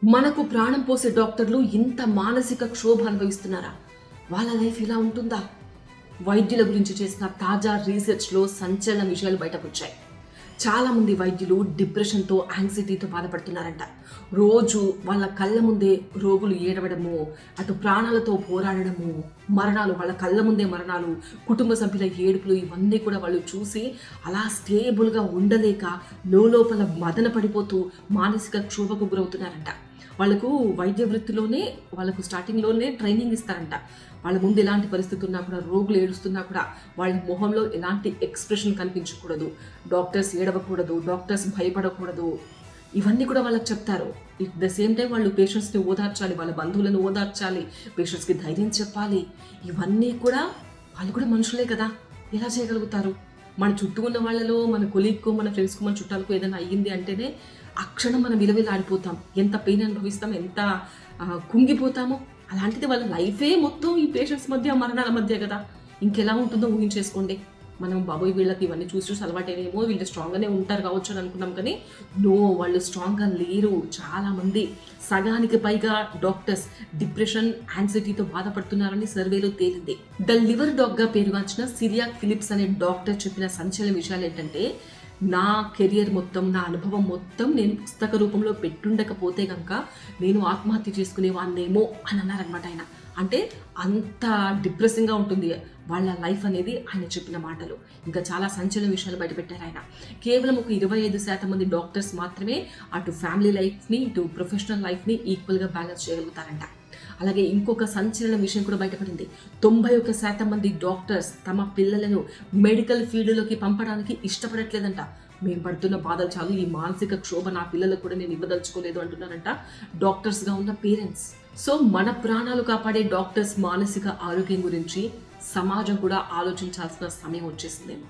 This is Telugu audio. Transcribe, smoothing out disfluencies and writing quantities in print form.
మనకు ప్రాణం పోసే డాక్టర్లు ఇంత మానసిక క్షోభ అనుభవిస్తున్నారా? వాళ్ళ లైఫ్ ఇలా ఉంటుందా? వైద్యుల గురించి చేసిన తాజా రీసెర్చ్లో సంచలన విషయాలు బయటకు వచ్చాయి. చాలామంది వైద్యులు డిప్రెషన్తో, యాంగ్జైటీతో బాధపడుతున్నారంట. రోజు వాళ్ళ కళ్ళ ముందే రోగులు ఏడవడము, అటు ప్రాణాలతో పోరాడడము, మరణాలు, వాళ్ళ కళ్ళ ముందే మరణాలు, కుటుంబ సభ్యుల ఏడుపులు, ఇవన్నీ కూడా వాళ్ళు చూసి అలా స్టేబుల్గా ఉండలేక లోపల మదన పడిపోతూ మానసిక క్షోభకు గురవుతున్నారంట. వాళ్ళకు వైద్య వృత్తిలోనే వాళ్ళకు స్టార్టింగ్లోనే ట్రైనింగ్ ఇస్తారంట. వాళ్ళ ముందు ఎలాంటి పరిస్థితి ఉన్నా కూడా, రోగులు ఏడుస్తున్నా కూడా వాళ్ళ మొహంలో ఎలాంటి ఎక్స్ప్రెషన్ కనిపించకూడదు, డాక్టర్స్ ఏడవకూడదు, డాక్టర్స్ భయపడకూడదు, ఇవన్నీ కూడా వాళ్ళకి చెప్తారు. ఎట్ ద సేమ్ టైం వాళ్ళు పేషెంట్స్ని ఓదార్చాలి, వాళ్ళ బంధువులను ఓదార్చాలి, పేషెంట్స్కి ధైర్యం చెప్పాలి. ఇవన్నీ కూడా వాళ్ళు కూడా మనుషులే కదా, ఎలా చేయగలుగుతారు? మన చుట్టూ ఉన్న వాళ్ళలో, మన కొలీగ్కు, మన ఫ్రెండ్స్కు, మన చుట్టాలకు ఏదైనా అయ్యింది అంటేనే ఆ క్షణం మనం విలవిలాడిపోతాం, ఎంత పెయిన్ అనుభవిస్తాం, ఎంత కుంగిపోతామో. అలాంటిది వాళ్ళ లైఫే మొత్తం ఈ పేషెంట్స్ మధ్య, మరణాల మధ్య కదా. ఇంకెలా ఉంటుందో ఊహించేసుకోండి. మనం బాబోయ్ వీళ్ళకి ఇవన్నీ చూసి అలవాటేనేమో, వీళ్ళు స్ట్రాంగ్గానే ఉంటారు కావచ్చు అని అనుకున్నాం, కానీ నో, వాళ్ళు స్ట్రాంగ్గా లేరు. చాలామంది, సగానికి పైగా డాక్టర్స్ డిప్రెషన్, యాంగ్జైటీతో బాధపడుతున్నారని సర్వేలో తేలింది. ద లివర్ డాగ్గా పేరుగాంచిన సిరియాక్ ఫిలిప్స్ అనే డాక్టర్ చెప్పిన సంచలన విషయాలు ఏంటంటే, నా కెరియర్ మొత్తం, నా అనుభవం మొత్తం నేను పుస్తక రూపంలో పెట్టుండకపోతే కనుక నేను ఆత్మహత్య చేసుకునేవాన్నేమో అని అన్నారనమాట ఆయన. అంటే అంత డిప్రెసింగ్గా ఉంటుంది వాళ్ళ లైఫ్ అనేది ఆయన చెప్పిన మాటలు. ఇంకా చాలా సంచలన విషయాలు బయటపెట్టారు ఆయన. కేవలం ఒక 25% మంది డాక్టర్స్ మాత్రమే అటు ఫ్యామిలీ లైఫ్ని, ఇటు ప్రొఫెషనల్ లైఫ్ని ఈక్వల్గా బ్యాలెన్స్ చేయగలుగుతారంట. అలాగే ఇంకొక సంచలన విషయం కూడా బయటపడింది. 91% మంది డాక్టర్స్ తమ పిల్లలను మెడికల్ ఫీల్డ్లోకి పంపడానికి ఇష్టపడట్లేదంట. మేము పడుతున్న బాధలు చాలు, ఈ మానసిక క్షోభ నా పిల్లలకు కూడా నేను ఇవ్వదలుచుకోలేదు అంటున్నారంట డాక్టర్స్గా ఉన్న పేరెంట్స్. సో మన ప్రాణాలు కాపాడే డాక్టర్స్ మానసిక ఆరోగ్యం గురించి సమాజం కూడా ఆలోచించాల్సిన సమయం వచ్చేసిందేమో.